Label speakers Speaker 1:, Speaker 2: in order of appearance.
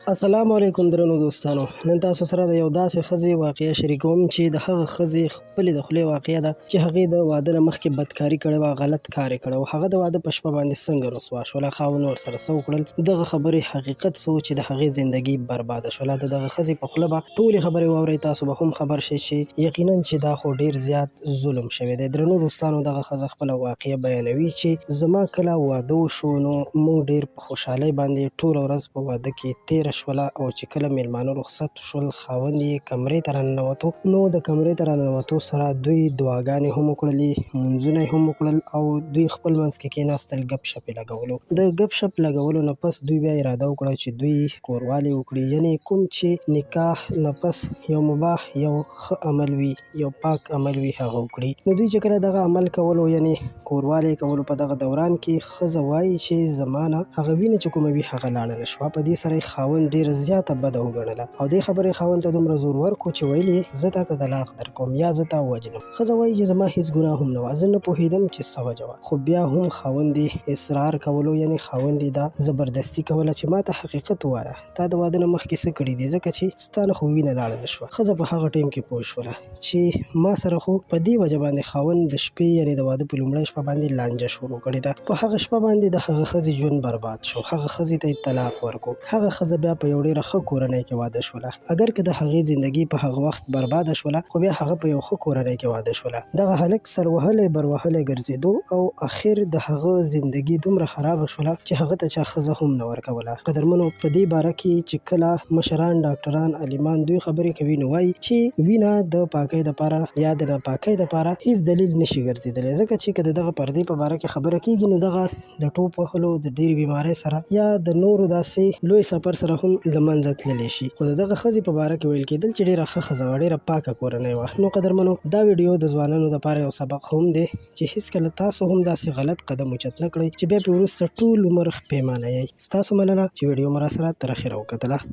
Speaker 1: السلام علیکم درنو دوستانو. نن تاسو سره د یو داسې ښځې واقعه شریکوم چې د هغه ښځې خپلې د خولې واقعه ده چې هغې د واده نه مخکې بدکاري کړې وه، غلط کار یې کړی و. هغه د واده په شپه باندې څنګه رسوا شوله، خاوند ورسره څه وکړل، دغه خبرې حقیقت څه و چې د هغې زندګي برباده شوله. د دغه ښځې په خوله به ټولې خبرې واورئ، تاسو به هم خبر شئ چې یقینا چې دا خو ډېر زیات ظلم شوی دی. درنو دوستانو، دغه ښځه خپله واقعه بیانوي چې زما کله واده وشو نو موږ ډېر په خوشحالۍ باندې ټوله ورځ په واده کې تېره شوله، او چې کله میلمانه رخصت شول خاوند یې کمرې ته راننوتو، نو د کمرې ته راننوتو سره دوی دعاګانې هم وکړلې، لمونځونه یې هم وکړل، او دوی خپل منځ کې کېناستل، ګپ شپ یې لګولو. د ګپ شپ لګولو نه پس دوی بیا اراده وکړه چې دوی کوروالی وکړي، یعنې کوم چې نکاح نه پس یو مباح یو ښه عمل وي، یو پاک عمل وي، هغه وکړي. نو دوی چې کله دغه عمل کولو، یعنې کوروالی کولو، په دغه دوران کې ښځه وایي چې زما نه هغه وینه چې کومه وي هغه لاړه نه شوه. په دې سره یې خاوند ډېره زیاته بده وګڼله، او دې خبرې خاوند ته دومره زور ورکړو چې ویل یې زه تاته طلاق درکوم یا زه تا ووجنم. ښځه وایي چې زما هېڅ ګناه هم نه وه، زه نه پوهېدم چې څه وجه وه، خو بیا هم خاوند یې اصرار کولو، یعنې خاوند یې دا زبردستي کوله چې ما ته حقیقت ووایه، تا د واده نه مخکې څه کړي دي، ځکه چې ستا نه خو وینه لاړه نه شوه. ښځه په هغه ټایم کې پوه شوله چې ما سره خو په دې وجه باندې خاوند د شپې، یعنې د واده په لومړۍ شپه باندې لانجه شروع کړې ده. په هغه شپه باندې د هغه ښځې ژوند برباد شو، هغه ښځې ته یې طلاق ورکړو. هغه ښځه بیا په یو ډېره ښه کورنۍ کې واده شوله. اگر که د هغې زندګي په هغه وخت برباده شوله، خو بیا هغه په یو ښه کورنۍ کې واده شوله. دغه هلک سر وهلی بر وهلی ګرځېدو، او اخر د هغه زندګي دومره خرابه شوله چې هغه ته چا ښځه هم نه ورکوله. قدرمنو، په دې باره کې چې کله مشران، ډاکټران، عالمان دوی خبرې کوي، نو وایي چې وینه د پاکۍ دپاره یا د ناپاکۍ دپاره هېڅ دلیل نشي ګرځېدلی، ځکه چې که د دغه پردې په باره کې خبره کېږي نو دغه د ټوپ وهلو، د ډېرې بیمارۍ سره یا د نورو داسې لوی سفر سره هم له منځه تللی شي. خو د دغه ښځې په باره کې ویل کېدل چې ډېره ښه ښځه وه، ډېره پاکه کورنۍ وه. نو قدرمنو، دا ویډیو د ځوانانو دپاره یو سبق هم دی چې هېڅکله تاسو هم داسې غلط قدم اوچت نه کړئ چې بیا پرې وروسته ټول عمر پښیمانه یئ. ستاسو مننه چې ویډیو مو راسره تر اخره وکتله.